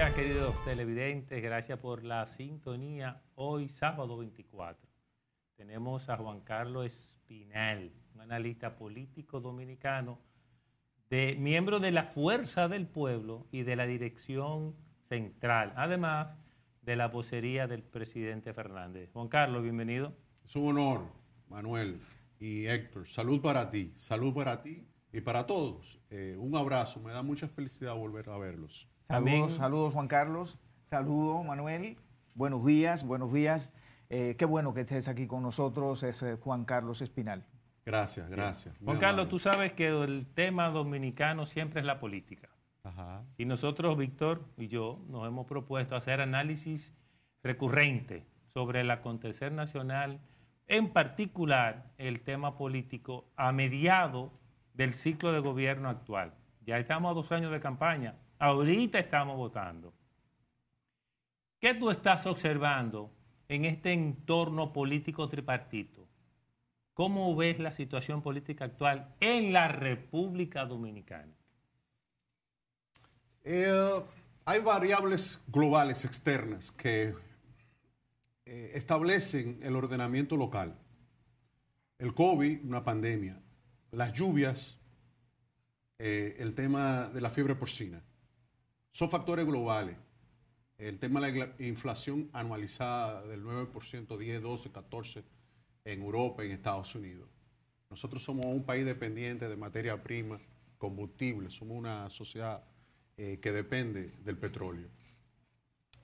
días, queridos televidentes. Gracias por la sintonía. Hoy, sábado 24, tenemos a Juan Carlos Espinal, un analista político dominicano, miembro de la Fuerza del Pueblo y de la Dirección Central, además de la vocería del presidente Fernández. Juan Carlos, bienvenido. Es un honor, Manuel y Héctor. Salud para ti y para todos. Un abrazo, me da mucha felicidad volver a verlos. Saludos Juan Carlos, saludos Manuel, buenos días. Qué bueno que estés aquí con nosotros, es Juan Carlos Espinal. Gracias. Juan Carlos, tú sabes que el tema dominicano siempre es la política. Ajá. Y nosotros, Víctor y yo, nos hemos propuesto hacer análisis recurrente sobre el acontecer nacional, en particular el tema político a mediado del ciclo de gobierno actual. Ya estamos a 2 años de campaña. Ahorita estamos votando. ¿Qué tú estás observando en este entorno político tripartito? ¿Cómo ves la situación política actual en la República Dominicana? Hay variables globales externas que establecen el ordenamiento local. El COVID, una pandemia. Las lluvias, el tema de la fiebre porcina. Son factores globales. El tema de la inflación anualizada del 9%, 10, 12, 14 en Europa y en Estados Unidos. Nosotros somos un país dependiente de materia prima, combustible. Somos una sociedad que depende del petróleo.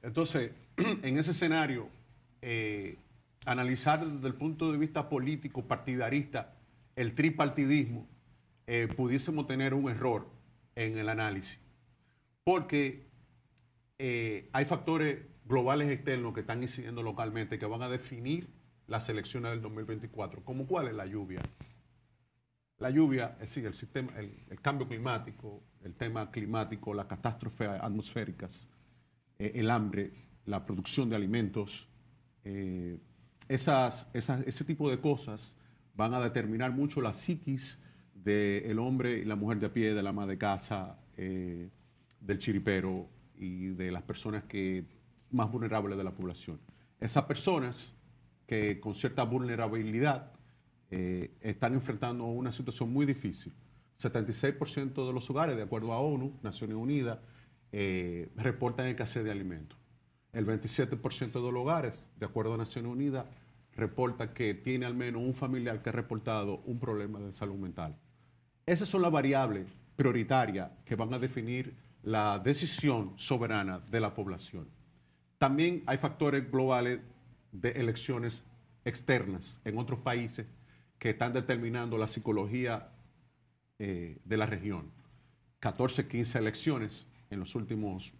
Entonces, en ese escenario, analizar desde el punto de vista político, partidarista, el tripartidismo, pudiésemos tener un error en el análisis. Porque hay factores globales externos que están incidiendo localmente que van a definir las elecciones del 2024. ¿Cómo cuál es la lluvia? La lluvia, es decir, el sistema, el cambio climático, el tema climático, las catástrofes atmosféricas, el hambre, la producción de alimentos, ese tipo de cosas van a determinar mucho la psiquis del hombre y la mujer de a pie, de la ama de casa, del chiripero y de las personas más vulnerables de la población. Esas personas que con cierta vulnerabilidad están enfrentando una situación muy difícil. 76% de los hogares, de acuerdo a ONU, Naciones Unidas, reportan escasez de alimentos. El 27% de los hogares, de acuerdo a Naciones Unidas, reporta que tiene al menos un familiar que ha reportado un problema de salud mental. Esas son las variables prioritarias que van a definir la decisión soberana de la población. También hay factores globales de elecciones externas en otros países que están determinando la psicología de la región. 14, 15 elecciones en los últimos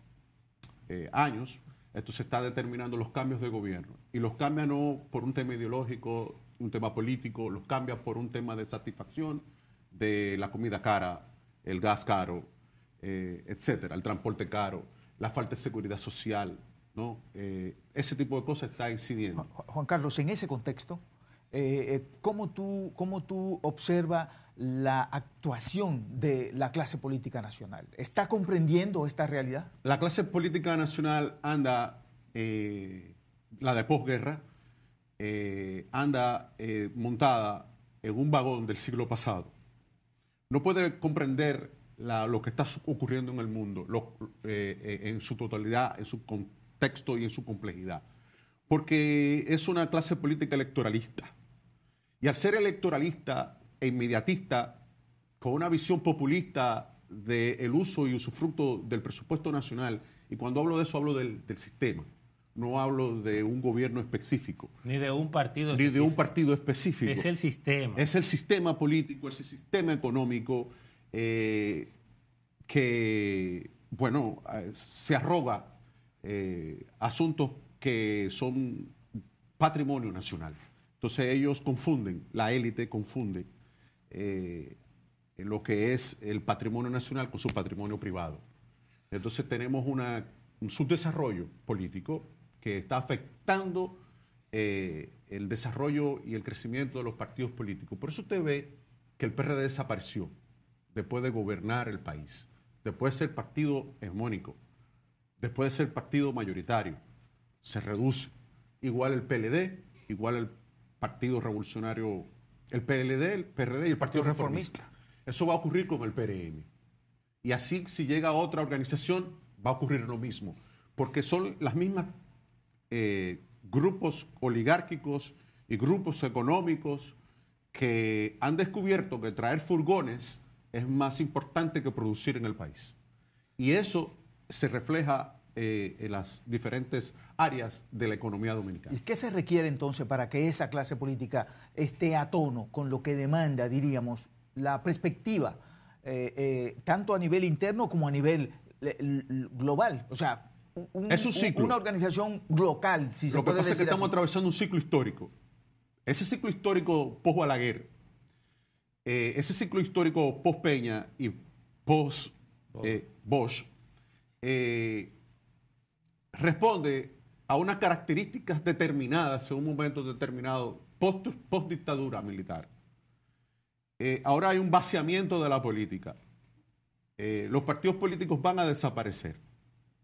años. Esto se está determinando los cambios de gobierno. Y los cambia no por un tema ideológico, un tema político, los cambia por un tema de satisfacción de la comida cara, el gas caro, etcétera, el transporte caro, la falta de seguridad social, ¿no? Ese tipo de cosas está incidiendo. Juan Carlos, en ese contexto, ¿cómo tú observas la actuación de la clase política nacional? ¿Está comprendiendo esta realidad? La clase política nacional anda, la de posguerra, anda montada en un vagón del siglo pasado. No puede comprender lo que está ocurriendo en el mundo en su totalidad, en su contexto y en su complejidad. Porque es una clase política electoralista. Y al ser electoralista e inmediatista, con una visión populista del uso y usufructo del presupuesto nacional, y cuando hablo de eso hablo del sistema, no hablo de un gobierno específico. Ni de un partido específico. Ni de un partido específico. Es el sistema. Es el sistema político, es el sistema económico que, bueno, se arroga asuntos que son patrimonio nacional. Entonces ellos confunden, la élite confunde lo que es el patrimonio nacional con su patrimonio privado. Entonces tenemos un subdesarrollo político que está afectando el desarrollo y el crecimiento de los partidos políticos. Por eso usted ve que el PRD desapareció después de gobernar el país, después de ser partido hegemónico, después de ser partido mayoritario, se reduce. Igual el PLD, igual el Partido Revolucionario, el PLD, el PRD y el Partido Reformista. Eso va a ocurrir con el PRM. Y así, si llega otra organización, va a ocurrir lo mismo. Porque son las mismas grupos oligárquicos y grupos económicos que han descubierto que traer furgones es más importante que producir en el país. Y eso se refleja en las diferentes áreas de la economía dominicana. ¿Y qué se requiere entonces para que esa clase política esté a tono con lo que demanda, diríamos, la perspectiva, tanto a nivel interno como a nivel global? O sea, es un ciclo. Una organización local, si se puede decir así. Lo que pasa es que estamos atravesando un ciclo histórico. Ese ciclo histórico post-Balaguer, ese ciclo histórico post-Peña y post-Bosch, responde a unas características determinadas en un momento determinado, post-dictadura militar. Ahora hay un vaciamiento de la política. Los partidos políticos van a desaparecer.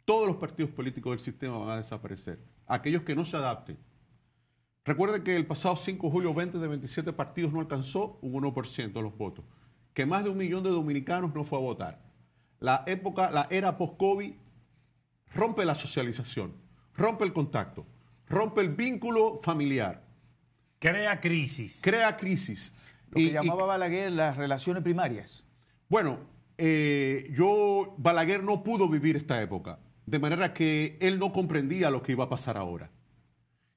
Todos los partidos políticos del sistema van a desaparecer. Aquellos que no se adapten. Recuerden que el pasado 5 de julio 20 de 27 partidos no alcanzó un 1% de los votos. Que más de 1 millón de dominicanos no fue a votar. La era post-COVID rompe la socialización, rompe el contacto, rompe el vínculo familiar. Crea crisis. Crea crisis. Lo que llamaba Balaguer las relaciones primarias. Bueno, Balaguer no pudo vivir esta época, de manera que él no comprendía lo que iba a pasar ahora.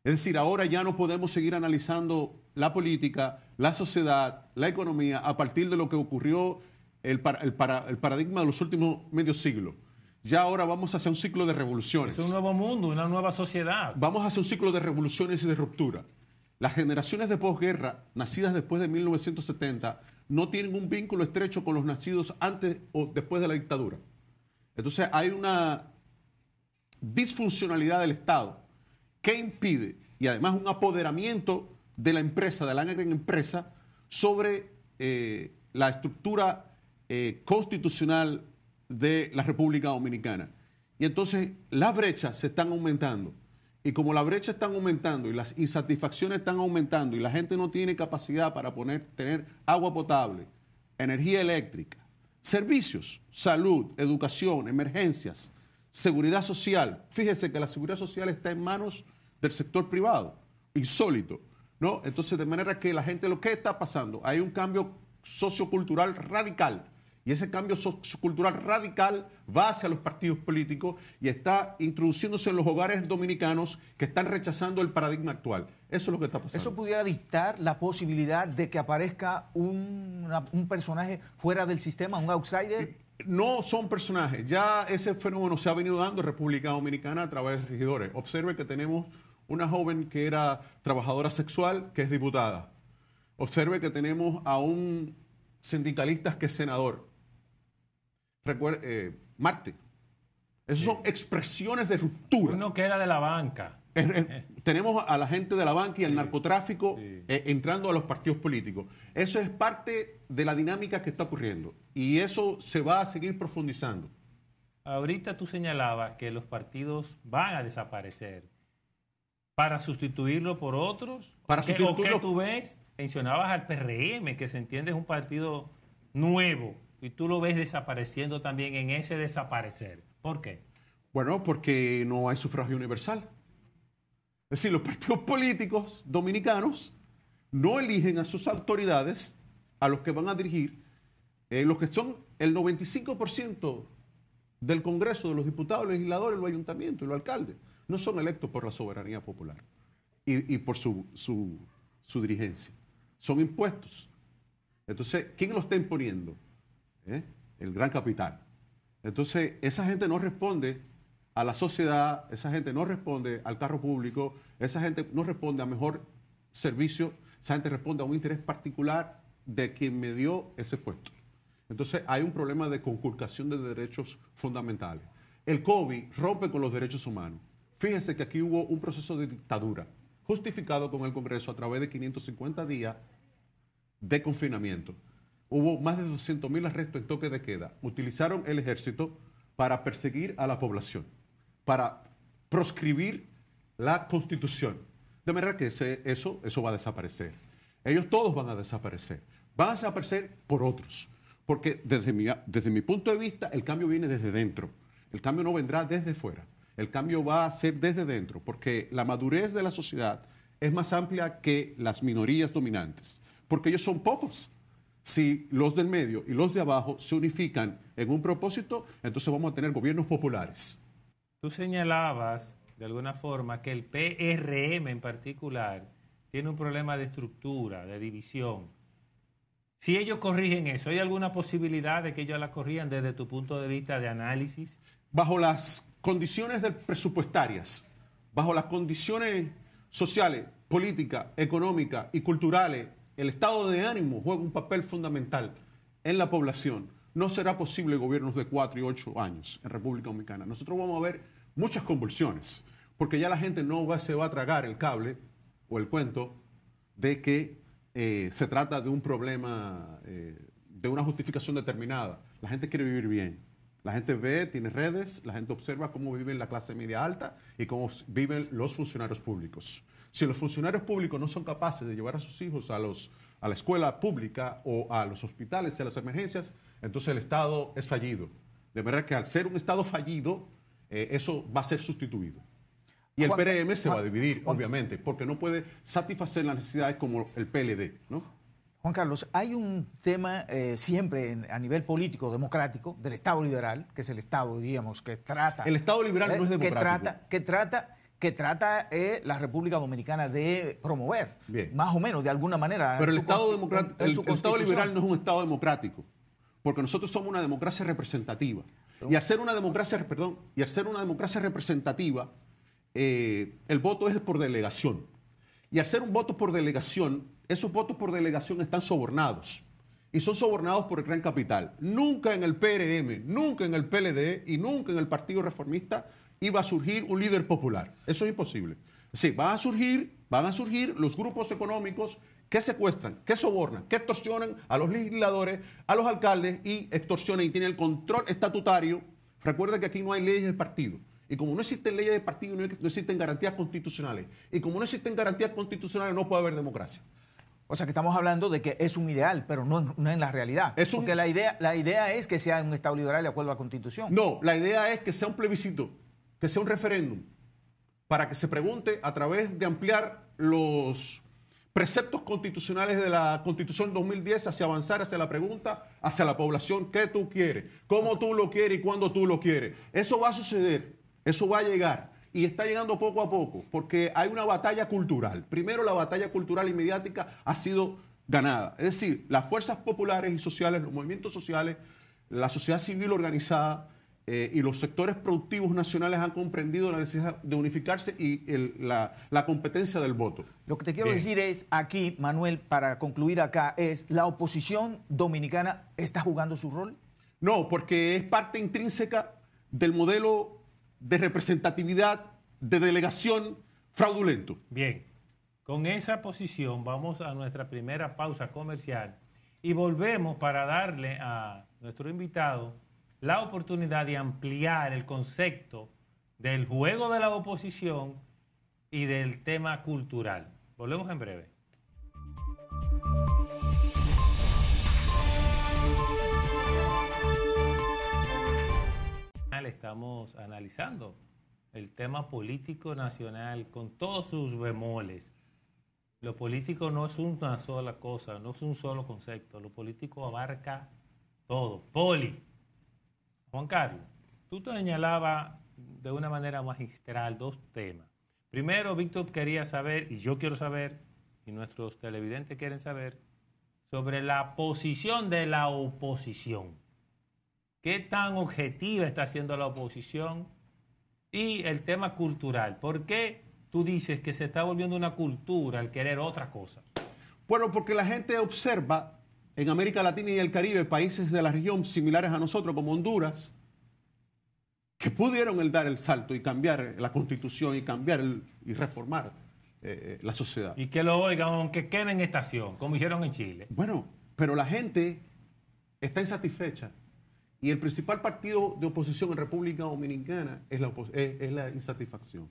Es decir, ahora ya no podemos seguir analizando la política, la sociedad, la economía a partir de lo que ocurrió el paradigma de los últimos medio siglo. Ya ahora vamos hacia un ciclo de revoluciones. Es un nuevo mundo, una nueva sociedad. Vamos hacia un ciclo de revoluciones y de ruptura. Las generaciones de posguerra, nacidas después de 1970, no tienen un vínculo estrecho con los nacidos antes o después de la dictadura. Entonces hay una disfuncionalidad del Estado que impide, y además un apoderamiento de la empresa, de la gran empresa, sobre la estructura constitucional de la República Dominicana. Y entonces las brechas se están aumentando. Y como las brechas están aumentando y las insatisfacciones están aumentando y la gente no tiene capacidad para tener agua potable, energía eléctrica, servicios, salud, educación, emergencias, seguridad social. Fíjese que la seguridad social está en manos del sector privado, insólito, ¿no? Entonces, de manera que la gente, ¿qué está pasando? Hay un cambio sociocultural radical. Y ese cambio sociocultural radical va hacia los partidos políticos y está introduciéndose en los hogares dominicanos que están rechazando el paradigma actual. Eso es lo que está pasando. ¿Eso pudiera dictar la posibilidad de que aparezca un personaje fuera del sistema, un outsider? No son personajes. Ya ese fenómeno se ha venido dando en República Dominicana a través de regidores. Observe que tenemos una joven que era trabajadora sexual, que es diputada. Observe que tenemos a un sindicalista que es senador. Marte. Esas son expresiones de ruptura. Uno que era de la banca. Tenemos a la gente de la banca y el narcotráfico entrando a los partidos políticos. Eso es parte de la dinámica que está ocurriendo. Y eso se va a seguir profundizando. Ahorita tú señalabas que los partidos van a desaparecer para sustituirlo por otros. Para sustituirlo. ¿O qué tú ves? Mencionabas al PRM, que se entiende es un partido nuevo. Y tú lo ves desapareciendo también en ese desaparecer. ¿Por qué? Bueno, porque no hay sufragio universal. Es decir, los partidos políticos dominicanos no eligen a sus autoridades, a los que van a dirigir, los que son el 95% del Congreso, de los diputados, los legisladores, los ayuntamientos y los alcaldes. No son electos por la soberanía popular y por su dirigencia. Son impuestos. Entonces, ¿quién los está imponiendo? El gran capital. Entonces, esa gente no responde a la sociedad, esa gente no responde al carro público, esa gente no responde a mejor servicio, esa gente responde a un interés particular de quien me dio ese puesto. Entonces, hay un problema de conculcación de derechos fundamentales. El COVID rompe con los derechos humanos. Fíjense que aquí hubo un proceso de dictadura justificado con el Congreso a través de 550 días de confinamiento. Hubo más de 200.000 arrestos en toque de queda. Utilizaron el ejército para perseguir a la población. para proscribir la Constitución. De manera que eso va a desaparecer. Ellos todos van a desaparecer. Van a desaparecer por otros. Porque desde mi punto de vista, el cambio viene desde dentro. El cambio no vendrá desde fuera. El cambio va a ser desde dentro, porque la madurez de la sociedad es más amplia que las minorías dominantes, porque ellos son pocos. Si los del medio y los de abajo se unifican en un propósito, entonces vamos a tener gobiernos populares. Tú señalabas, de alguna forma, que el PRM en particular tiene un problema de estructura, de división. Si ellos corrigen eso, ¿hay alguna posibilidad de que ellos la corrijan desde tu punto de vista de análisis? Bajo las condiciones presupuestarias, bajo las condiciones sociales, políticas, económicas y culturales, el estado de ánimo juega un papel fundamental en la población. No será posible gobiernos de 4 y 8 años en República Dominicana. Nosotros vamos a ver muchas convulsiones, porque ya la gente se va a tragar el cable o el cuento de que se trata de un problema, de una justificación determinada. La gente quiere vivir bien. La gente ve, tiene redes, la gente observa cómo vive la clase media alta y cómo viven los funcionarios públicos. Si los funcionarios públicos no son capaces de llevar a sus hijos a la escuela pública o a los hospitales y a las emergencias, entonces el Estado es fallido. De manera que al ser un Estado fallido, eso va a ser sustituido. Y el PRM se va a dividir, obviamente, porque no puede satisfacer las necesidades como el PLD, ¿no? Juan Carlos, hay un tema siempre a nivel político, democrático, del Estado liberal, que es el Estado, diríamos, que trata... El Estado liberal no es democrático. Que trata la República Dominicana de promover, bien, más o menos, de alguna manera. Pero el Estado liberal no es un Estado democrático, porque nosotros somos una democracia representativa. Y al ser una democracia, representativa, el voto es por delegación. Y al ser un voto por delegación, esos votos por delegación están sobornados. Y son sobornados por el gran capital. Nunca en el PRM, nunca en el PLD y nunca en el Partido Reformista iba a surgir un líder popular. Eso es imposible. Sí, van a surgir los grupos económicos que secuestran, que sobornan, que extorsionan a los legisladores, a los alcaldes y extorsionan y tienen el control estatutario. Recuerda que aquí no hay leyes de partido. Y como no existen leyes de partido, no existen garantías constitucionales. Y como no existen garantías constitucionales, no puede haber democracia. O sea que estamos hablando de que es un ideal, pero no en la realidad. Porque la idea es que sea un Estado liberal de acuerdo a la Constitución. No, la idea es que sea un plebiscito, que sea un referéndum, para que se pregunte a través de ampliar los preceptos constitucionales de la Constitución 2010 hacia avanzar hacia la pregunta, hacia la población, ¿qué tú quieres? ¿Cómo tú lo quieres y cuándo tú lo quieres? Eso va a suceder, eso va a llegar. Y está llegando poco a poco, porque hay una batalla cultural. Primero, la batalla cultural y mediática ha sido ganada. Es decir, las fuerzas populares y sociales, los movimientos sociales, la sociedad civil organizada y los sectores productivos nacionales han comprendido la necesidad de unificarse y la competencia del voto. Lo que te quiero decir es, aquí, Manuel, para concluir acá, es ¿la oposición dominicana está jugando su rol? No, porque es parte intrínseca del modelo de representatividad, de delegación fraudulento. Bien, con esa posición vamos a nuestra primera pausa comercial y volvemos para darle a nuestro invitado la oportunidad de ampliar el concepto del juego de la oposición y del tema cultural. Volvemos en breve. Estamos analizando el tema político nacional con todos sus bemoles. Lo político no es una sola cosa, no es un solo concepto. Lo político abarca todo. Juan Carlos, tú te señalabas de una manera magistral dos temas. Primero, Víctor quería saber, y yo quiero saber, y nuestros televidentes quieren saber, sobre la posición de la oposición. ¿Qué tan objetiva está siendo la oposición? Y el tema cultural. ¿Por qué tú dices que se está volviendo una cultura al querer otra cosa? Bueno, porque la gente observa en América Latina y el Caribe, países de la región similares a nosotros, como Honduras, que pudieron dar el salto y cambiar la Constitución y cambiar y reformar la sociedad. Y que lo oigan, aunque quemen estación, como hicieron en Chile. Bueno, pero la gente está insatisfecha Y el principal partido de oposición en República Dominicana es la insatisfacción.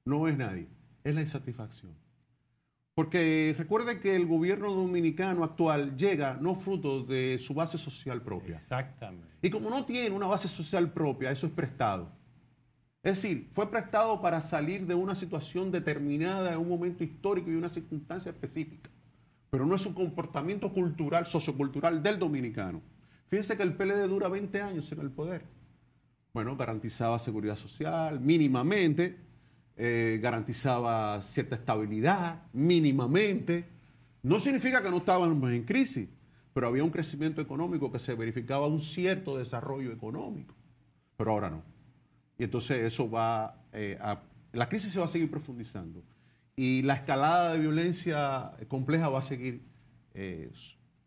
No es nadie, es la insatisfacción. Porque recuerde que el gobierno dominicano actual llega no fruto de su base social propia. Exactamente. Y como no tiene una base social propia, eso es prestado. Es decir, fue prestado para salir de una situación determinada en un momento histórico y una circunstancia específica. Pero no es un comportamiento cultural, sociocultural del dominicano. Fíjense que el PLD dura 20 años en el poder. Bueno, garantizaba seguridad social mínimamente, garantizaba cierta estabilidad mínimamente. No significa que no estábamos en crisis, pero había un crecimiento económico que se verificaba un cierto desarrollo económico. Pero ahora no. Y entonces eso va la crisis se va a seguir profundizando. Y la escalada de violencia compleja va a seguir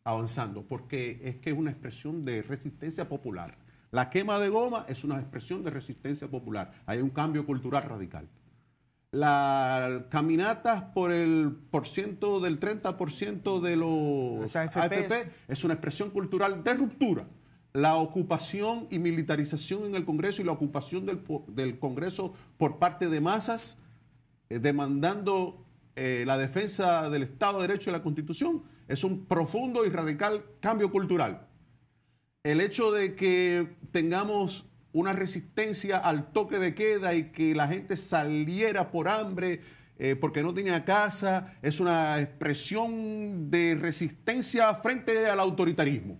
avanzando, porque es que es una expresión de resistencia popular. La quema de goma es una expresión de resistencia popular. Hay un cambio cultural radical. Las caminatas por el porciento del 30% de los AFP es una expresión cultural de ruptura. La ocupación y militarización en el Congreso y la ocupación del Congreso por parte de masas demandando la defensa del Estado de Derecho y la Constitución es un profundo y radical cambio cultural. El hecho de que tengamos una resistencia al toque de queda y que la gente saliera por hambre porque no tenía casa es una expresión de resistencia frente al autoritarismo.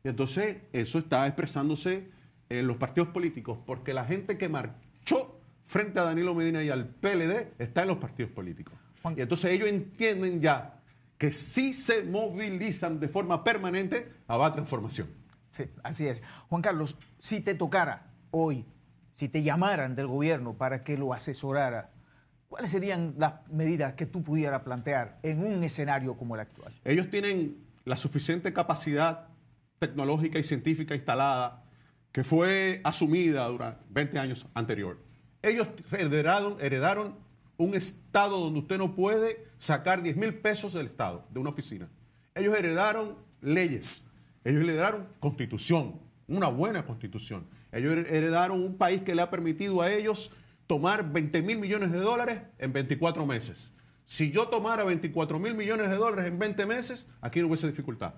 Y entonces eso está expresándose en los partidos políticos, porque la gente que marchó frente a Danilo Medina y al PLD está en los partidos políticos. Y entonces ellos entienden ya que si se movilizan de forma permanente, habrá transformación. Sí, así es. Juan Carlos, si te tocara hoy, si te llamaran del gobierno para que lo asesorara, ¿cuáles serían las medidas que tú pudieras plantear en un escenario como el actual? Ellos tienen la suficiente capacidad tecnológica y científica instalada que fue asumida durante 20 años anterior. Ellos heredaron un Estado donde usted no puede sacar 10,000 pesos del Estado, de una oficina. Ellos heredaron leyes, ellos heredaron constitución, una buena constitución. Ellos heredaron un país que le ha permitido a ellos tomar 20,000 millones de dólares en 24 meses. Si yo tomara 24,000 millones de dólares en 20 meses, aquí no hubiese dificultad.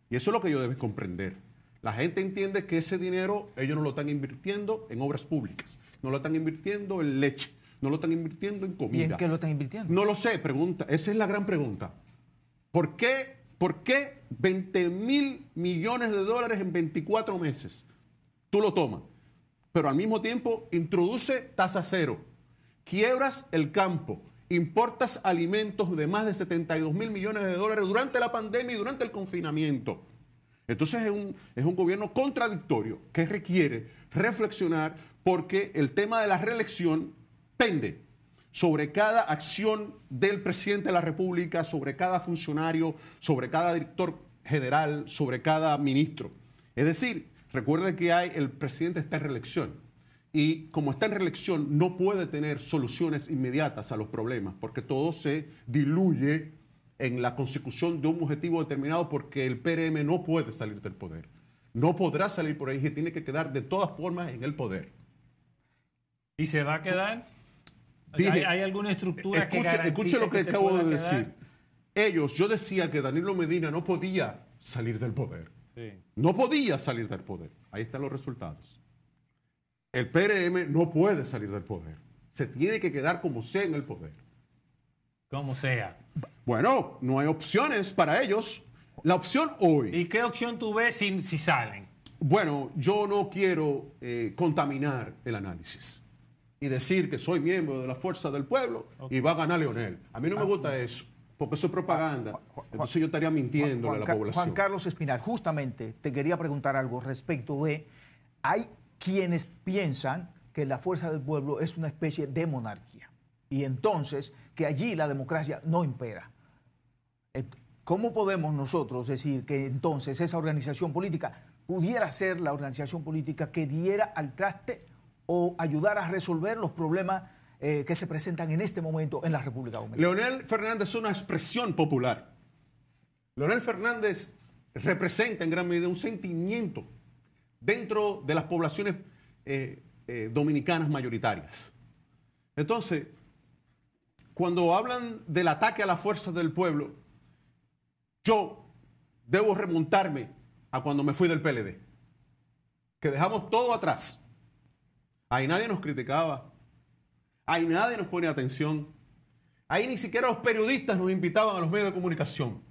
Y eso es lo que ellos deben comprender. La gente entiende que ese dinero ellos no lo están invirtiendo en obras públicas, no lo están invirtiendo en leche, no lo están invirtiendo en comida. ¿Y en qué lo están invirtiendo? No lo sé, pregunta. Esa es la gran pregunta. ¿Por qué 20,000 millones de dólares en 24 meses? Tú lo tomas, pero al mismo tiempo introduce tasa cero, quiebras el campo, importas alimentos de más de 72,000 millones de dólares durante la pandemia y durante el confinamiento. Entonces es un gobierno contradictorio que requiere reflexionar, porque el tema de la reelección pende sobre cada acción del presidente de la República, sobre cada funcionario, sobre cada director general, sobre cada ministro. Es decir, recuerde que el presidente está en reelección y como está en reelección no puede tener soluciones inmediatas a los problemas, porque todo se diluye en la consecución de un objetivo determinado, porque el PRM no puede salir del poder. No podrá salir por ahí y tiene que quedar de todas formas en el poder. ¿Y se va a quedar? Dije, ¿Hay alguna estructura que garantice escuche lo que se acabo pueda de quedar? decir. Yo decía que Danilo Medina no podía salir del poder. Sí. No podía salir del poder. Ahí están los resultados. El PRM no puede salir del poder. Se tiene que quedar como sea en el poder. Como sea. Bueno, no hay opciones para ellos. La opción hoy... ¿Y qué opción tú ves si salen? Bueno, yo no quiero contaminar el análisis y decir que soy miembro de la Fuerza del Pueblo y va a ganar Leonel. A mí no me gusta eso, porque eso es propaganda. Entonces yo estaría mintiendo a la población. Juan Carlos Espinal, justamente te quería preguntar algo respecto de... Hay quienes piensan que la Fuerza del Pueblo es una especie de monarquía y entonces que allí la democracia no impera. ¿Cómo podemos nosotros decir que entonces esa organización política pudiera ser la organización política que diera al traste o ayudar a resolver los problemas que se presentan en este momento en la República Dominicana? Leonel Fernández es una expresión popular. Leonel Fernández representa en gran medida un sentimiento dentro de las poblaciones dominicanas mayoritarias. Entonces, cuando hablan del ataque a las fuerzas del pueblo, yo debo remontarme a cuando me fui del PLD, que dejamos todo atrás. Ahí nadie nos criticaba, ahí nadie nos ponía atención, ahí ni siquiera los periodistas nos invitaban a los medios de comunicación.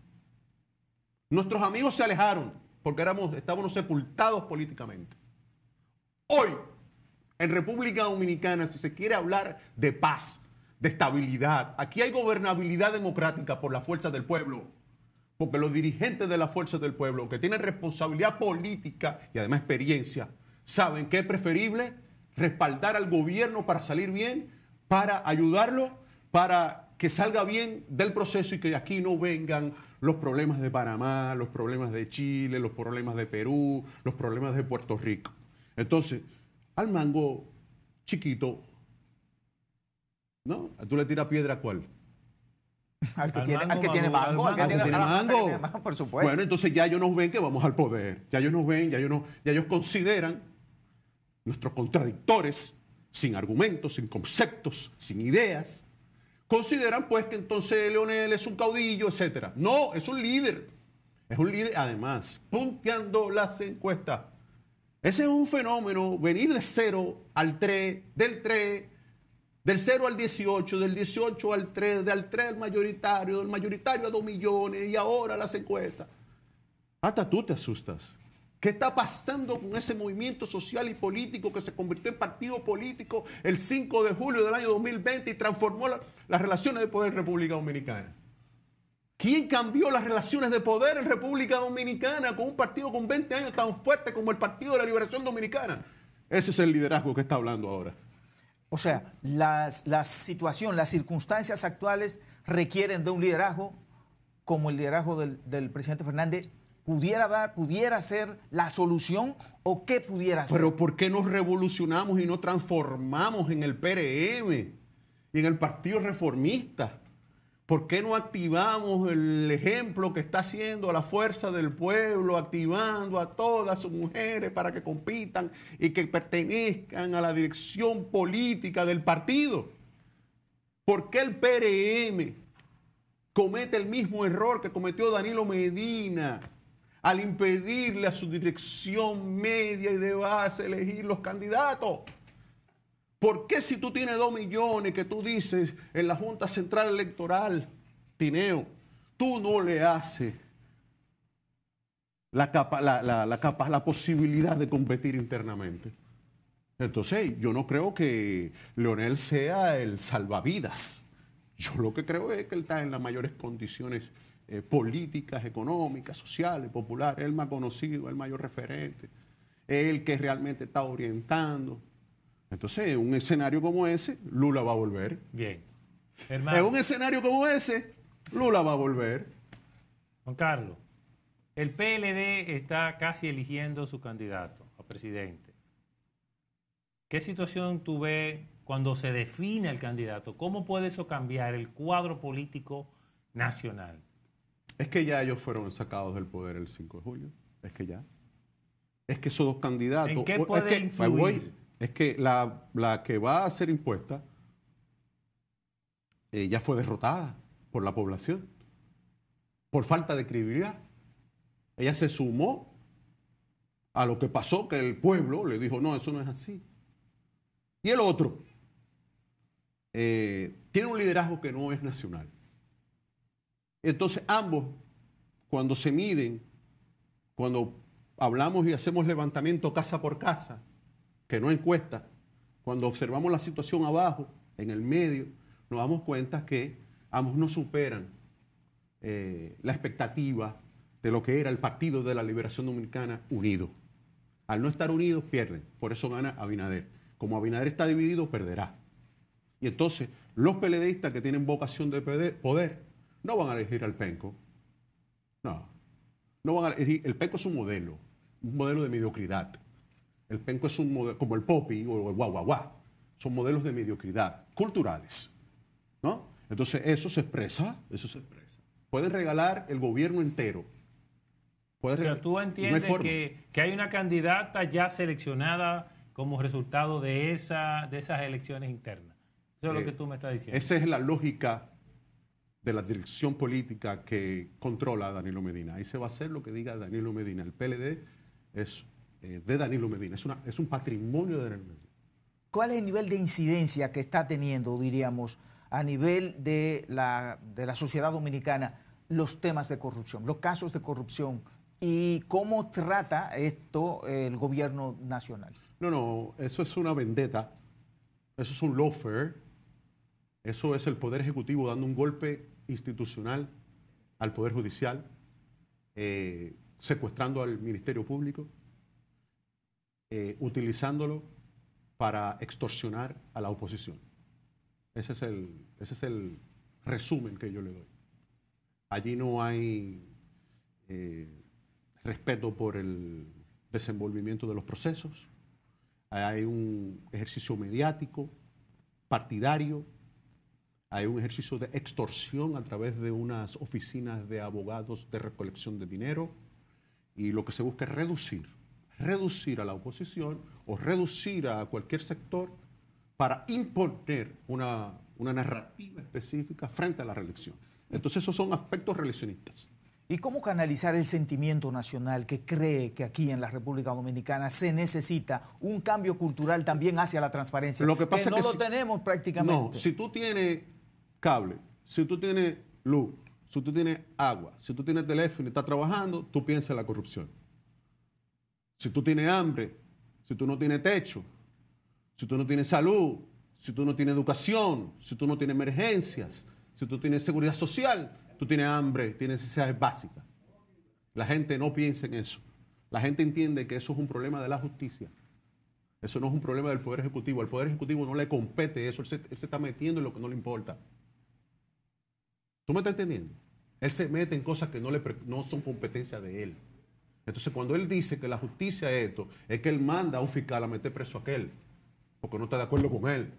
Nuestros amigos se alejaron porque estábamos sepultados políticamente. Hoy, en República Dominicana, si se quiere hablar de paz, de estabilidad, aquí hay gobernabilidad democrática por la fuerza del pueblo, porque los dirigentes de la fuerza del pueblo, que tienen responsabilidad política y además experiencia, saben que es preferible respaldar al gobierno para salir bien, para ayudarlo, para que salga bien del proceso y que aquí no vengan los problemas de Panamá, los problemas de Chile, los problemas de Perú, los problemas de Puerto Rico. Entonces, al mango chiquito, ¿no? ¿Tú le tiras piedra a cuál? Al que tiene mango, por supuesto. Bueno, entonces ya ellos nos ven que vamos al poder. Ya ellos nos ven, ya ellos consideran nuestros contradictores, sin argumentos, sin conceptos, sin ideas. Consideran pues que entonces Leonel es un caudillo, etc. No, es un líder. Es un líder, además, punteando las encuestas. Ese es un fenómeno, venir de 0 al 3, del 0 al 18, del 18 al 3, del 3 al mayoritario, del mayoritario a 2 millones y ahora las encuestas. Hasta tú te asustas. ¿Qué está pasando con ese movimiento social y político que se convirtió en partido político el 5 de julio del año 2020 y transformó las relaciones de poder en República Dominicana? ¿Quién cambió las relaciones de poder en República Dominicana con un partido con 20 años tan fuerte como el Partido de la Liberación Dominicana? Ese es el liderazgo que está hablando ahora. O sea, la situación, las circunstancias actuales requieren de un liderazgo como el liderazgo del presidente Fernández. ¿Pudiera ser la solución o qué pudiera ser? Pero ¿por qué nos revolucionamos y no transformamos en el PRM y en el Partido Reformista? ¿Por qué no activamos el ejemplo que está haciendo la fuerza del pueblo, activando a todas sus mujeres para que compitan y que pertenezcan a la dirección política del partido? ¿Por qué el PRM comete el mismo error que cometió Danilo Medina al impedirle a su dirección media y de base elegir los candidatos? ¿Por qué si tú tienes 2 millones que tú dices en la Junta Central Electoral, Tineo, tú no le haces la posibilidad de competir internamente? Entonces, yo no creo que Leonel sea el salvavidas. Yo lo que creo es que él está en las mayores condiciones políticas, económicas, sociales, populares, el más conocido, el mayor referente, el que realmente está orientando. Entonces, en un escenario como ese, Lula va a volver. Bien. En un escenario como ese, Lula va a volver. Juan Carlos, el PLD está casi eligiendo su candidato a presidente. ¿Qué situación tú ves cuando se define el candidato? ¿Cómo puede eso cambiar el cuadro político nacional? Es que ya ellos fueron sacados del poder el 5 de julio. Es que ya. Es que esos dos candidatos... ¿En qué puede influir? Es que la que va a ser impuesta ya fue derrotada por la población, por falta de credibilidad. Ella se sumó a lo que pasó, que el pueblo le dijo, no, eso no es así. Y el otro tiene un liderazgo que no es nacional. Entonces ambos, cuando se miden, cuando hablamos y hacemos levantamiento casa por casa, que no encuesta, cuando observamos la situación abajo, en el medio, nos damos cuenta que ambos no superan la expectativa de lo que era el Partido de la Liberación Dominicana unido. Al no estar unidos, pierden. Por eso gana Abinader. Como Abinader está dividido, perderá. Y entonces, los PLDistas que tienen vocación de poder, no van a elegir al Penco. No van a elegir. El Penco es un modelo de mediocridad. El Penco es un modelo, como el Popi o el Guaguaguá. Son modelos de mediocridad culturales, ¿no? Entonces, eso se expresa. Pueden regalar el gobierno entero O sea, tú entiendes que hay una candidata ya seleccionada como resultado de esas elecciones internas. Eso es lo que tú me estás diciendo. Esa es la lógica de la dirección política que controla a Danilo Medina. Ahí se va a hacer lo que diga Danilo Medina. El PLD es de Danilo Medina, es un patrimonio de Danilo Medina. ¿Cuál es el nivel de incidencia que está teniendo, diríamos, a nivel de la sociedad dominicana los temas de corrupción, los casos de corrupción, y cómo trata esto el gobierno nacional? No, eso es una vendetta, eso es un lawfare, eso es el Poder Ejecutivo dando un golpe institucional al Poder Judicial, secuestrando al Ministerio Público, utilizándolo para extorsionar a la oposición. Ese es el resumen que yo le doy. Allí no hay respeto por el desenvolvimiento de los procesos. Hay un ejercicio mediático, partidario. Hay un ejercicio de extorsión a través de unas oficinas de abogados de recolección de dinero. Y lo que se busca es reducir a la oposición o reducir a cualquier sector para imponer una narrativa específica frente a la reelección. Entonces esos son aspectos reeleccionistas. ¿Y cómo canalizar el sentimiento nacional que cree que aquí en la República Dominicana se necesita un cambio cultural también hacia la transparencia? Lo que pasa que no lo tenemos prácticamente. No, si tú tienes cable, si tú tienes luz, si tú tienes agua, si tú tienes teléfono y estás trabajando, tú piensas en la corrupción. Si tú tienes hambre, si tú no tienes techo, si tú no tienes salud, si tú no tienes educación, si tú no tienes emergencias, si tú tienes seguridad social, tú tienes hambre, tienes necesidades básicas. La gente no piensa en eso. La gente entiende que eso es un problema de la justicia. Eso no es un problema del Poder Ejecutivo. Al Poder Ejecutivo no le compete eso. Él se está metiendo en lo que no le importa. ¿Tú me estás entendiendo? Él se mete en cosas que no son competencia de él. Entonces, cuando él dice que la justicia es esto, es que él manda a un fiscal a meter preso a aquel, porque no está de acuerdo con él.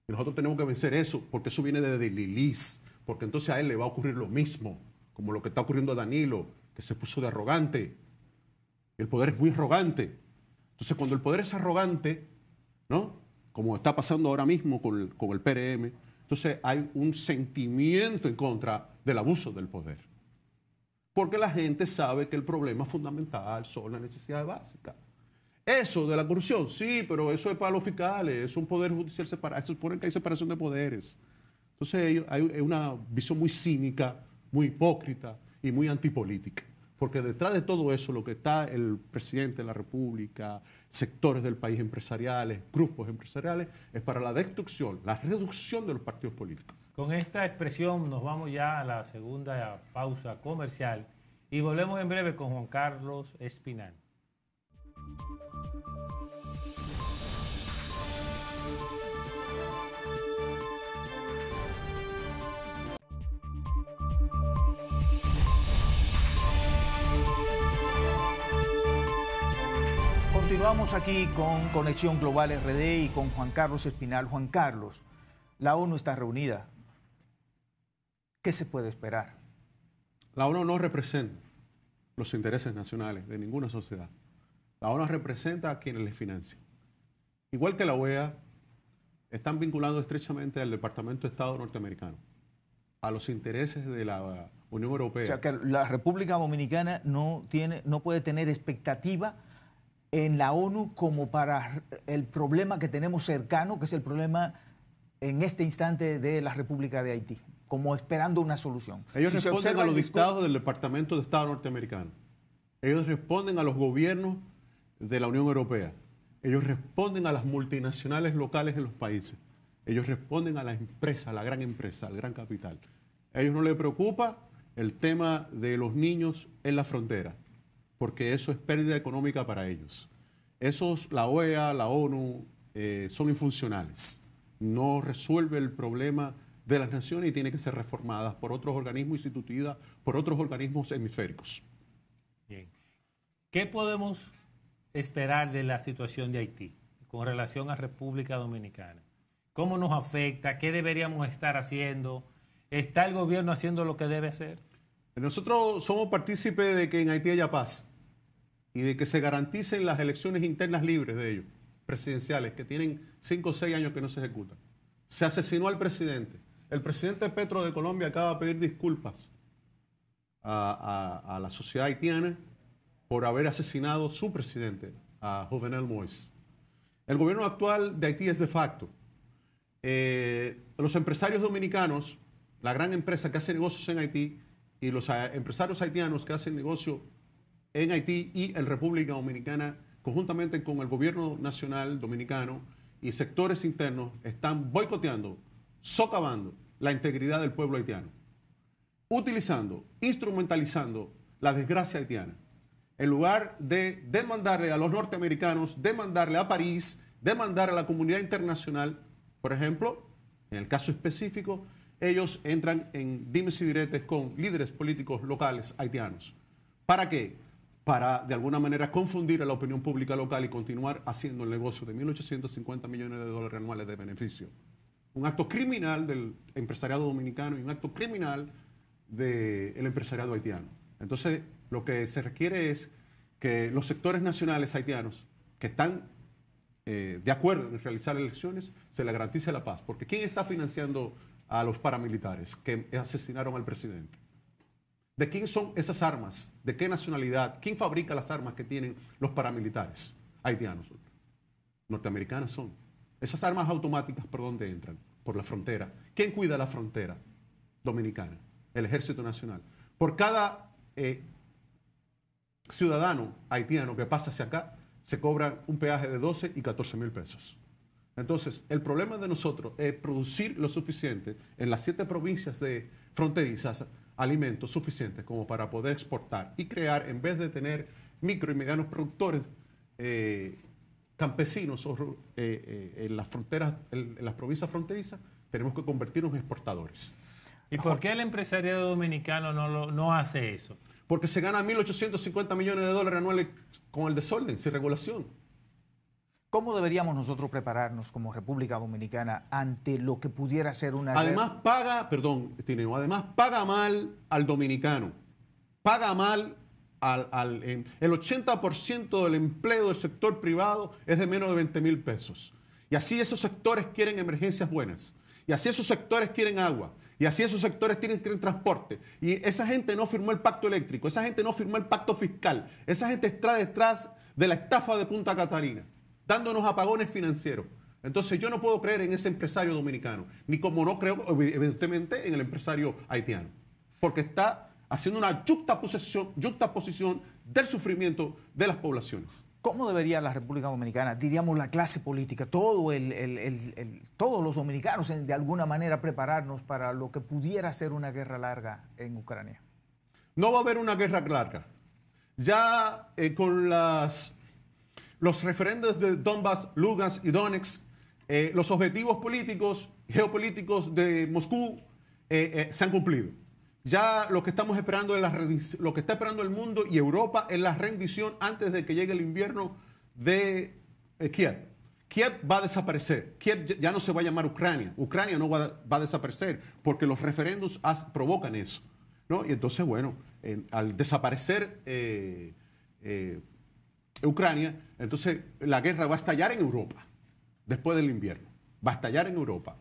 Y nosotros tenemos que vencer eso, porque eso viene de Lilis, porque entonces a él le va a ocurrir lo mismo, como lo que está ocurriendo a Danilo, que se puso de arrogante. El poder es muy arrogante. Entonces, cuando el poder es arrogante, ¿no? Como está pasando ahora mismo con el PRM, entonces hay un sentimiento en contra del abuso del poder. Porque la gente sabe que el problema fundamental son las necesidades básicas. Eso de la corrupción, sí, pero eso es para los fiscales, es un poder judicial separado, se supone que hay separación de poderes. Entonces hay una visión muy cínica, muy hipócrita y muy antipolítica. Porque detrás de todo eso, lo que está el presidente de la República, sectores del país empresariales, grupos empresariales, es para la destrucción, la reducción de los partidos políticos. Con esta expresión nos vamos ya a la segunda pausa comercial y volvemos en breve con Juan Carlos Espinal. Continuamos aquí con Conexión Global RD y con Juan Carlos Espinal. Juan Carlos, la ONU está reunida. ¿Qué se puede esperar? La ONU no representa los intereses nacionales de ninguna sociedad. La ONU representa a quienes les financian. Igual que la OEA, están vinculados estrechamente al Departamento de Estado norteamericano, a los intereses de la Unión Europea. O sea, que la República Dominicana no puede tener expectativa en la ONU como para el problema que tenemos cercano, que es el problema en este instante de la República de Haití, como esperando una solución. Ellos responden a los dictados del Departamento de Estado norteamericano. Ellos responden a los gobiernos de la Unión Europea. Ellos responden a las multinacionales locales en los países. Ellos responden a la empresa, a la gran empresa, al gran capital. A ellos no les preocupa el tema de los niños en la frontera, porque eso es pérdida económica para ellos. La OEA, la ONU, son infuncionales. No resuelve el problema de las naciones y tiene que ser reformadas por otros organismos instituidas, por otros organismos hemisféricos. Bien. ¿Qué podemos esperar de la situación de Haití con relación a República Dominicana? ¿Cómo nos afecta? ¿Qué deberíamos estar haciendo? ¿Está el gobierno haciendo lo que debe hacer? Nosotros somos partícipes de que en Haití haya paz y de que se garanticen las elecciones internas libres de ellos, presidenciales, que tienen 5 o 6 años que no se ejecutan. Se asesinó al presidente. El presidente Petro de Colombia acaba de pedir disculpas a la sociedad haitiana por haber asesinado su presidente, a Jovenel Moïse. El gobierno actual de Haití es de facto. Los empresarios dominicanos, la gran empresa que hace negocios en Haití, y los empresarios haitianos que hacen negocio en Haití y en República Dominicana, conjuntamente con el gobierno nacional dominicano y sectores internos, están boicoteando, socavando la integridad del pueblo haitiano, utilizando, instrumentalizando la desgracia haitiana. En lugar de demandarle a los norteamericanos, demandarle a París, demandar a la comunidad internacional, por ejemplo, en el caso específico, ellos entran en dimes y diretes con líderes políticos locales haitianos. ¿Para qué? Para, de alguna manera, confundir a la opinión pública local y continuar haciendo el negocio de 1.850 millones de dólares anuales de beneficio. Un acto criminal del empresariado dominicano y un acto criminal del empresariado haitiano. Entonces, lo que se requiere es que los sectores nacionales haitianos que están de acuerdo en realizar elecciones, se le garantice la paz. Porque ¿quién está financiando a los paramilitares que asesinaron al presidente? ¿De quién son esas armas? ¿De qué nacionalidad? ¿Quién fabrica las armas que tienen los paramilitares haitianos? Norteamericanas son. Esas armas automáticas, ¿por dónde entran? Por la frontera. ¿Quién cuida la frontera dominicana? El Ejército Nacional. Por cada ciudadano haitiano que pasa hacia acá, se cobra un peaje de 12 y 14 mil pesos. Entonces, el problema de nosotros es producir lo suficiente en las 7 provincias de fronterizas, alimentos suficientes como para poder exportar y crear, en vez de tener micro y medianos productores campesinos en las fronteras, en las provincias fronterizas, tenemos que convertirnos en exportadores. ¿Y por qué el empresariado dominicano no hace eso? Porque se gana 1.850 millones de dólares anuales con el desorden, sin regulación. ¿Cómo deberíamos nosotros prepararnos como República Dominicana ante lo que pudiera ser una... Además paga, perdón, Tineo, además paga mal al dominicano. Paga mal el 80% del empleo del sector privado es de menos de 20 mil pesos. Y así esos sectores quieren emergencias buenas. Y así esos sectores quieren agua. Y así esos sectores quieren transporte. Y esa gente no firmó el pacto eléctrico, esa gente no firmó el pacto fiscal. Esa gente está detrás de la estafa de Punta Catalina, dándonos apagones financieros. Entonces yo no puedo creer en ese empresario dominicano, ni como no creo, evidentemente, en el empresario haitiano. Porque está haciendo una yuxtaposición del sufrimiento de las poblaciones. ¿Cómo debería la República Dominicana, diríamos la clase política, todos los dominicanos, de alguna manera prepararnos para lo que pudiera ser una guerra larga en Ucrania? No va a haber una guerra larga. Ya con los referendos de Donbass, Lugansk y Donetsk, los objetivos políticos, geopolíticos de Moscú se han cumplido. Ya lo que estamos esperando es lo que está esperando el mundo y Europa es la rendición antes de que llegue el invierno de Kiev. Kiev va a desaparecer. Kiev ya no se va a llamar Ucrania. Ucrania no va a desaparecer porque los referendos provocan eso, ¿no? Y entonces, bueno, al desaparecer Ucrania, entonces la guerra va a estallar en Europa después del invierno. Va a estallar en Europa.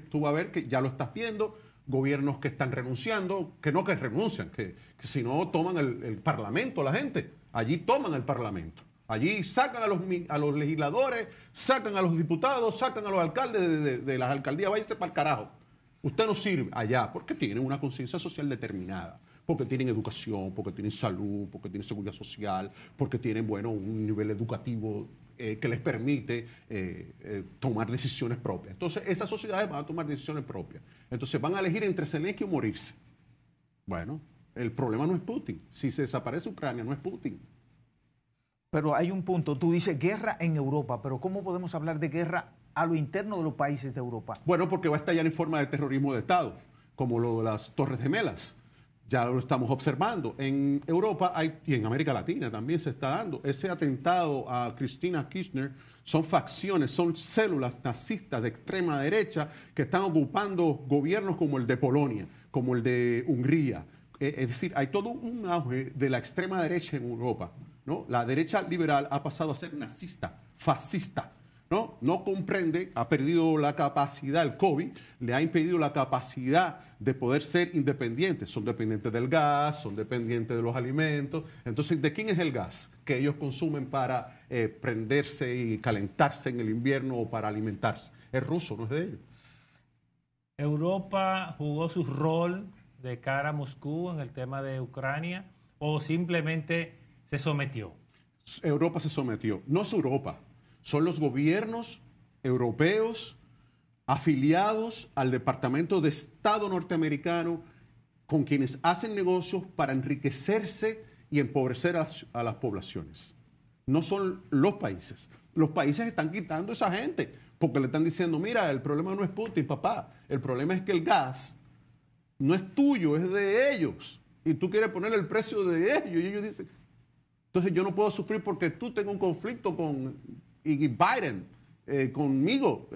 Tú vas a ver que ya lo estás viendo. Gobiernos que están renunciando, que renuncian, que si no toman el Parlamento, la gente, allí toman el Parlamento, allí sacan a los legisladores, sacan a los diputados, sacan a los alcaldes de las alcaldías, váyase para el carajo. Usted no sirve allá porque tienen una conciencia social determinada, porque tienen educación, porque tienen salud, porque tienen seguridad social, porque tienen, bueno, un nivel educativo que les permite tomar decisiones propias. Entonces, esas sociedades van a tomar decisiones propias. Entonces, van a elegir entre Zelensky o morirse. Bueno, el problema no es Putin. Si se desaparece Ucrania, no es Putin. Pero hay un punto. Tú dices guerra en Europa, pero ¿cómo podemos hablar de guerra a lo interno de los países de Europa? Bueno, porque va a estallar en forma de terrorismo de Estado, como lo de las Torres Gemelas. Ya lo estamos observando. En Europa y en América Latina también se está dando. Ese atentado a Cristina Kirchner son facciones, son células nazistas de extrema derecha que están ocupando gobiernos como el de Polonia, como el de Hungría, es decir, hay todo un auge de la extrema derecha en Europa, ¿no? La derecha liberal ha pasado a ser nazista, fascista, ¿no? No comprende, ha perdido la capacidad, el COVID le ha impedido la capacidad de poder ser independientes. Son dependientes del gas, son dependientes de los alimentos. Entonces, ¿de quién es el gas que ellos consumen para prenderse y calentarse en el invierno o para alimentarse? Es ruso, no es de ellos. ¿Europa jugó su rol de cara a Moscú en el tema de Ucrania o simplemente se sometió? Europa se sometió. No es Europa, son los gobiernos europeos afiliados al Departamento de Estado norteamericano con quienes hacen negocios para enriquecerse y empobrecer a las poblaciones. No son los países. Los países están quitando a esa gente porque le están diciendo, mira, el problema no es Putin, papá. El problema es que el gas no es tuyo, es de ellos. Y tú quieres poner el precio de ellos. Y ellos dicen, entonces yo no puedo sufrir porque tú tengas un conflicto con Biden, conmigo.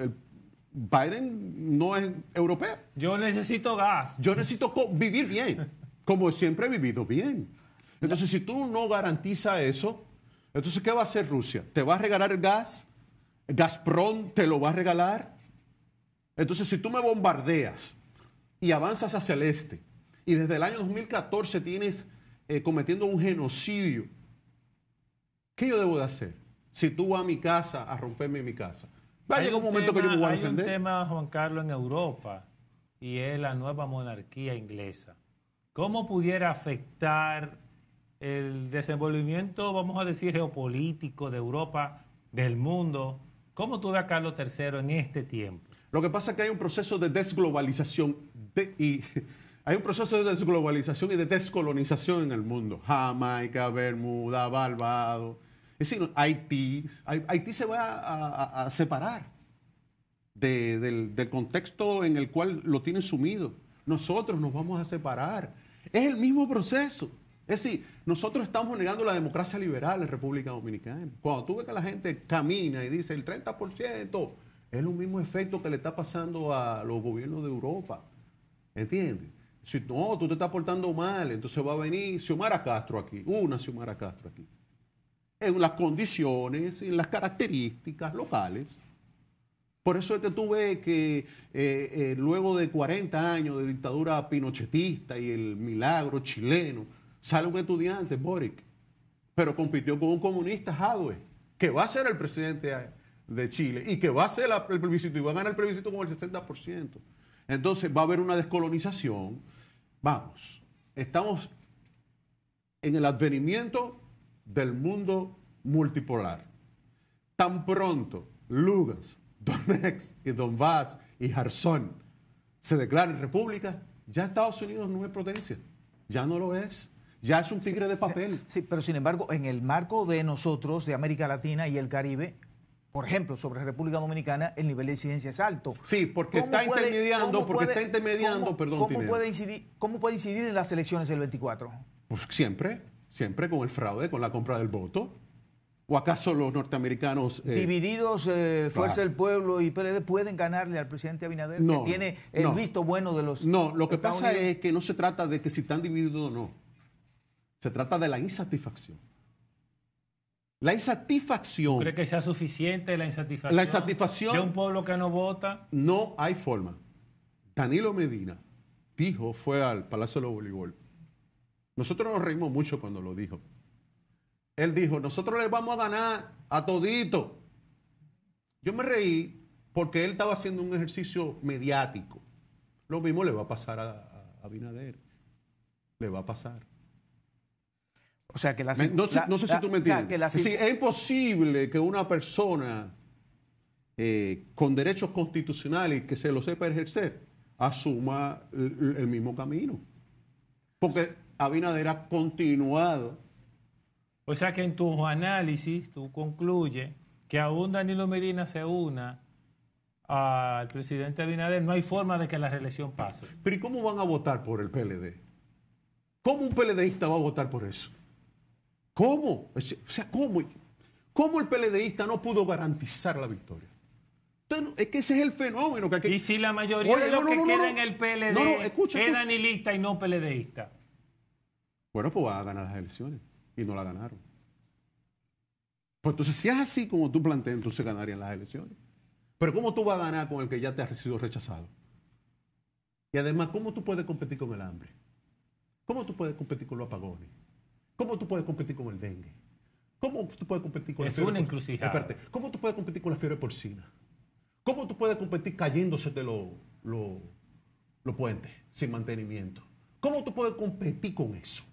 Biden no es europeo. Yo necesito gas. Yo necesito vivir bien, como siempre he vivido bien. Entonces, si tú no garantizas eso, entonces, ¿qué va a hacer Rusia? ¿Te va a regalar el gas? ¿Gazprom te lo va a regalar? Entonces, si tú me bombardeas y avanzas hacia el este, y desde el año 2014 tienes cometiendo un genocidio, ¿qué yo debo de hacer? Si tú vas a mi casa a romperme mi casa. Va a llegar un momento que yo me voy a defender. Hay un tema, Juan Carlos, en Europa, y es la nueva monarquía inglesa. ¿Cómo pudiera afectar el desenvolvimiento, vamos a decir, geopolítico de Europa, del mundo? ¿Cómo tú ves a Carlos III en este tiempo? Lo que pasa es que hay un proceso de desglobalización hay un proceso de desglobalización y de descolonización en el mundo. Jamaica, Bermuda, Barbados. Es decir, Haití se va a separar del contexto en el cual lo tienen sumido. Nosotros nos vamos a separar. Es el mismo proceso. Es decir, nosotros estamos negando la democracia liberal en República Dominicana. Cuando tú ves que la gente camina y dice el 30%, es lo mismo efecto que le está pasando a los gobiernos de Europa. ¿Entiendes? Si no, tú te estás portando mal, entonces va a venir Xiomara Castro aquí, una Xiomara Castro aquí. En las condiciones, en las características locales. Por eso es que tú ves que luego de 40 años de dictadura pinochetista y el milagro chileno, sale un estudiante, Boric, pero compitió con un comunista, Jadwe, que va a ser el presidente de Chile y que va a ser el plebiscito y va a ganar el plebiscito con el 60%. Entonces va a haber una descolonización. Vamos, estamos en el advenimiento del mundo multipolar. Tan pronto Lugansk, Donetsk y Donbass y Kherson se declaren república, ya Estados Unidos no es potencia, ya no lo es. Ya es un tigre de papel. Sí, pero sin embargo, en el marco de nosotros, de América Latina y el Caribe, por ejemplo, sobre República Dominicana, el nivel de incidencia es alto. Sí, porque está intermediando, ¿Cómo puede incidir en las elecciones del 24? Pues siempre con el fraude, con la compra del voto. ¿O acaso los norteamericanos... divididos, Fuerza del Pueblo y PLD pueden ganarle al presidente Abinader, que tiene el visto bueno de los... No, lo que pasa es que no se trata de que si están divididos o no. Se trata de la insatisfacción. La insatisfacción... ¿Cree que sea suficiente la insatisfacción? La insatisfacción... ¿De un pueblo que no vota? No hay forma. Danilo Medina fue al Palacio de los Voleibol. Nosotros nos reímos mucho cuando lo dijo. Él dijo, nosotros les vamos a ganar a todito. Yo me reí porque él estaba haciendo un ejercicio mediático. Lo mismo le va a pasar a Abinader. Le va a pasar. O sea que no sé si tú me entiendes. Es imposible que una persona con derechos constitucionales que se lo sepa ejercer asuma el mismo camino. Porque Abinader ha continuado. O sea que en tu análisis tú concluyes que aún Danilo Medina se una al presidente Abinader, no hay forma de que la reelección pase. Pero ¿y cómo van a votar por el PLD? ¿Cómo un PLDista va a votar por eso? ¿Cómo? O sea, ¿cómo el PLDista no pudo garantizar la victoria? Entonces, es que ese es el fenómeno. ¿Y si la mayoría de los que quedan en el PLD es danilista y no PLDista? Bueno, pues va a ganar las elecciones. Y no la ganaron. Pues entonces, si es así como tú planteas, entonces ganarían las elecciones. Pero ¿cómo tú vas a ganar con el que ya te ha sido rechazado? Y además, ¿cómo tú puedes competir con el hambre? ¿Cómo tú puedes competir con los apagones? ¿Cómo tú puedes competir con el dengue? ¿Cómo tú puedes competir con la fiebre porcina? Encrucijada. ¿Cómo tú puedes competir con la fiebre porcina? ¿Cómo tú puedes competir cayéndose de los puentes sin mantenimiento? ¿Cómo tú puedes competir con eso?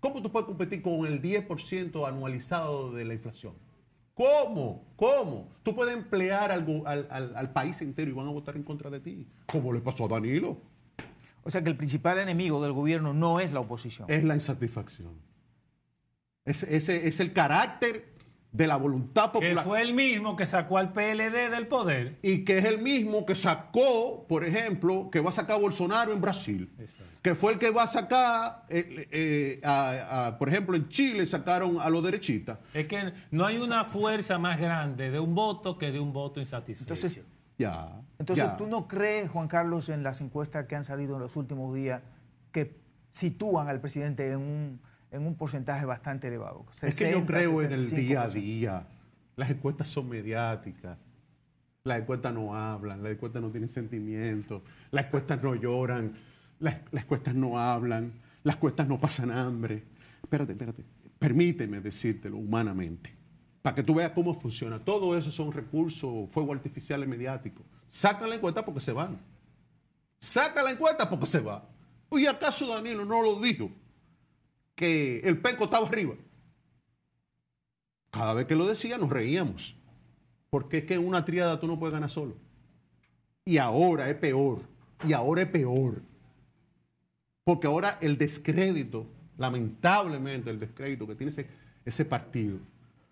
¿Cómo tú puedes competir con el 10% anualizado de la inflación? ¿Cómo? ¿Cómo? Tú puedes emplear al país entero y van a votar en contra de ti, como le pasó a Danilo. O sea que el principal enemigo del gobierno no es la oposición. Es la insatisfacción. Es el carácter de la voluntad popular. Que fue el mismo que sacó al PLD del poder. Y que es el mismo que sacó, por ejemplo, que va a sacar a Bolsonaro en Brasil. Exacto. Que fue el que va a sacar, por ejemplo, en Chile sacaron a los derechistas. Es que no hay una fuerza más grande de un voto que de un voto insatisfecho. Entonces, ¿tú no crees, Juan Carlos, en las encuestas que han salido en los últimos días que sitúan al presidente en un porcentaje bastante elevado? 60, es que yo creo 65%. En el día a día. Las encuestas son mediáticas. Las encuestas no hablan, las encuestas no tienen sentimientos, las encuestas no lloran, las encuestas no hablan, las encuestas no pasan hambre. Espérate. Permíteme decírtelo humanamente, para que tú veas cómo funciona. Todo eso son recursos, fuego artificiales mediáticos. Sacan la encuesta porque se van. Sacan la encuesta porque se va. ¿Y acaso Danilo no lo dijo? Que el penco estaba arriba. Cada vez que lo decía nos reíamos. Porque es que en una tríada tú no puedes ganar solo. Y ahora es peor. Porque ahora el descrédito, lamentablemente el descrédito que tiene ese partido,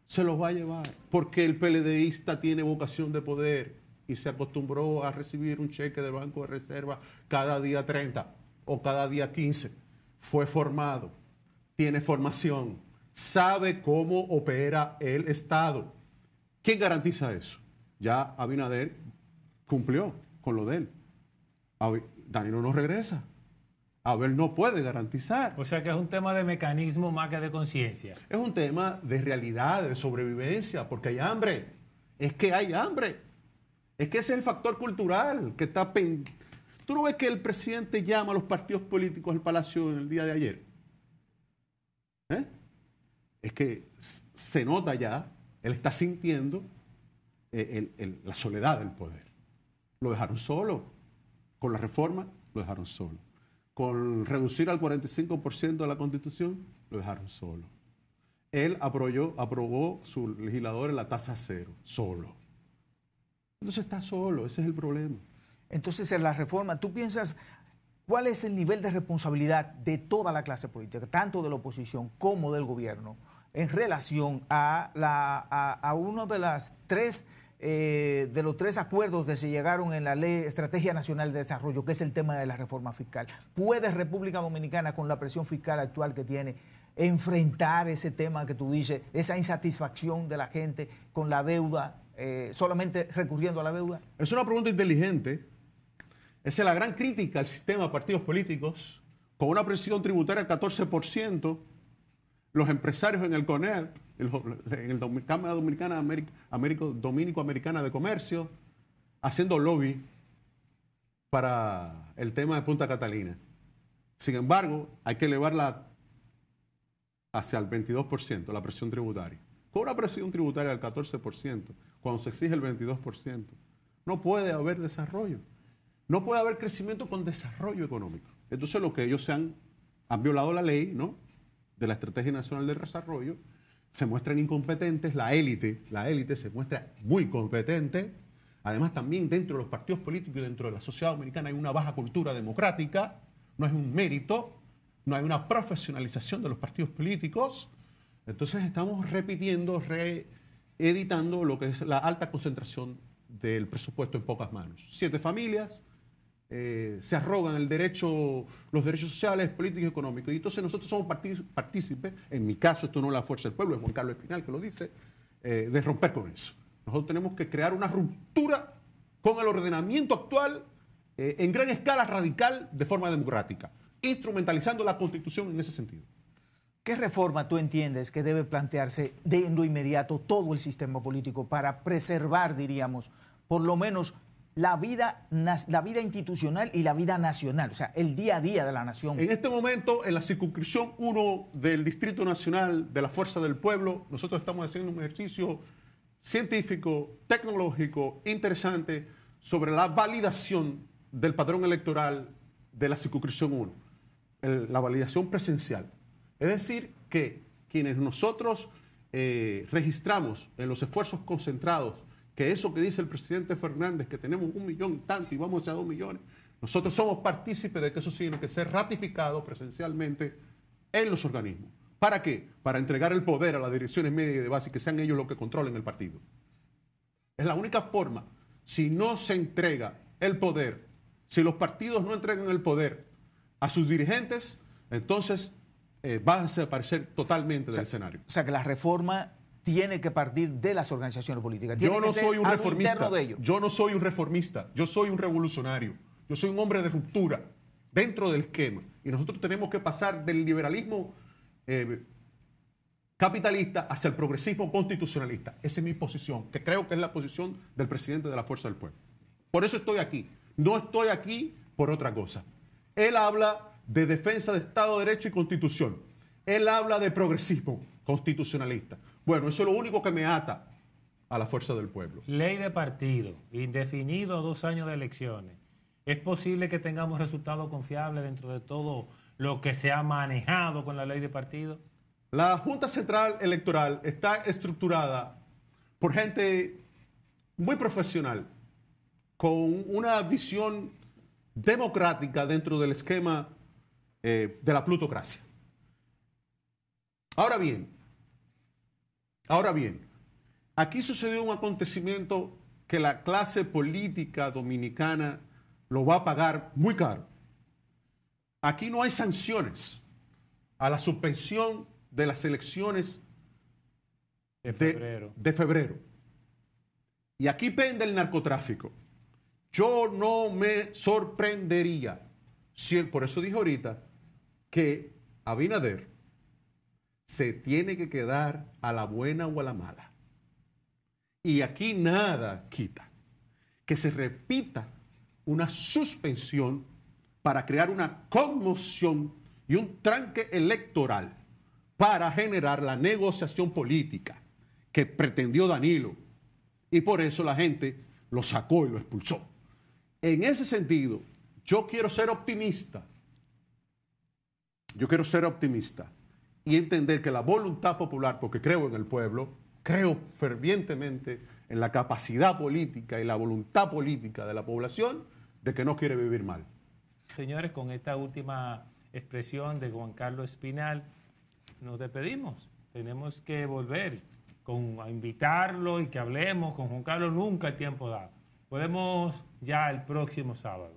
se los va a llevar. Porque el PLDista tiene vocación de poder y se acostumbró a recibir un cheque del Banco de Reserva cada día 30 o cada día 15. Fue formado, tiene formación, sabe cómo opera el Estado. ¿Quién garantiza eso? Ya Abinader cumplió con lo de él. Danilo no regresa. Abel no puede garantizar. O sea que es un tema de mecanismo más que de conciencia. Es un tema de realidad, de sobrevivencia, porque hay hambre. Es que hay hambre. Es que ese es el factor cultural que está pendiente. ¿Tú no ves que el presidente llama a los partidos políticos al Palacio en el día de ayer? Es que se nota ya, él está sintiendo la soledad del poder. Lo dejaron solo. Con la reforma, lo dejaron solo. Con reducir al 45% de la Constitución, lo dejaron solo. Él aprobó su legislador en la tasa cero, solo. Entonces está solo, ese es el problema. Entonces, en la reforma, ¿tú piensas cuál es el nivel de responsabilidad de toda la clase política, tanto de la oposición como del gobierno, en relación a uno de los tres acuerdos que se llegaron en la Ley Estrategia Nacional de Desarrollo, que es el tema de la reforma fiscal? ¿Puede República Dominicana, con la presión fiscal actual que tiene, enfrentar ese tema que tú dices, esa insatisfacción de la gente con la deuda, solamente recurriendo a la deuda? Es una pregunta inteligente. Esa es la gran crítica al sistema de partidos políticos. Con una presión tributaria del 14%, los empresarios en el CONEP, en la Cámara Dominicana, Dominico-Americana de Comercio, haciendo lobby para el tema de Punta Catalina. Sin embargo, hay que elevarla hacia el 22%, la presión tributaria. Con una presión tributaria del 14%, cuando se exige el 22%, no puede haber desarrollo. No puede haber crecimiento con desarrollo económico. Entonces, lo que ellos han violado la ley, ¿no?, de la Estrategia Nacional de Desarrollo, se muestran incompetentes. La élite se muestra muy competente. Además, también dentro de los partidos políticos y dentro de la sociedad dominicana hay una baja cultura democrática. No es un mérito, no hay una profesionalización de los partidos políticos. Entonces, estamos repitiendo, reeditando lo que es la alta concentración del presupuesto en pocas manos. 7 familias se arrogan los derechos sociales, políticos y económicos. Y entonces nosotros somos partícipes, en mi caso esto no es la fuerza del pueblo, es Juan Carlos Espinal que lo dice, de romper con eso. Nosotros tenemos que crear una ruptura con el ordenamiento actual en gran escala radical de forma democrática, instrumentalizando la Constitución en ese sentido. ¿Qué reforma tú entiendes que debe plantearse de en lo inmediato todo el sistema político para preservar, diríamos, por lo menos la vida institucional y la vida nacional, o sea, el día a día de la nación? En este momento, en la circunscripción 1 del Distrito Nacional de la Fuerza del Pueblo, nosotros estamos haciendo un ejercicio científico, tecnológico, interesante sobre la validación del padrón electoral de la circunscripción 1, la validación presencial. Es decir, que quienes nosotros registramos en los esfuerzos concentrados, que eso que dice el presidente Fernández, que tenemos 1 millón y tanto y vamos a 2 millones, nosotros somos partícipes de que eso tiene que ser ratificado presencialmente en los organismos. ¿Para qué? Para entregar el poder a las direcciones medias y de base y que sean ellos los que controlen el partido. Es la única forma. Si no se entrega el poder, si los partidos no entregan el poder a sus dirigentes, entonces va a desaparecer totalmente del escenario. O sea, que la reforma tiene que partir de las organizaciones políticas. Yo no soy un reformista. Yo no soy un reformista. Yo soy un revolucionario. Yo soy un hombre de ruptura dentro del esquema. Y nosotros tenemos que pasar del liberalismo capitalista hacia el progresismo constitucionalista. Esa es mi posición, que creo que es la posición del presidente de la Fuerza del Pueblo. Por eso estoy aquí. No estoy aquí por otra cosa. Él habla de defensa de Estado de Derecho y Constitución. Él habla de progresismo constitucionalista. Bueno, eso es lo único que me ata a la Fuerza del Pueblo. Ley de partido, indefinido 2 años de elecciones. ¿Es posible que tengamos resultados confiables dentro de todo lo que se ha manejado con la ley de partido? La Junta Central Electoral está estructurada por gente muy profesional, con una visión democrática dentro del esquema de la plutocracia. Ahora bien, aquí sucedió un acontecimiento que la clase política dominicana lo va a pagar muy caro. Aquí no hay sanciones a la suspensión de las elecciones de febrero. Y aquí pende el narcotráfico. Yo no me sorprendería si por eso dije ahorita que Abinader se tiene que quedar a la buena o a la mala. Y aquí nada quita que se repita una suspensión para crear una conmoción y un tranque electoral para generar la negociación política que pretendió Danilo. Y por eso la gente lo sacó y lo expulsó. En ese sentido, yo quiero ser optimista. Yo quiero ser optimista y entender que la voluntad popular, porque creo en el pueblo, creo fervientemente en la capacidad política y la voluntad política de la población de que no quiere vivir mal. Señores, con esta última expresión de Juan Carlos Espinal, nos despedimos. Tenemos que volver a invitarlo y que hablemos con Juan Carlos, nunca el tiempo da. Podemos ya el próximo sábado.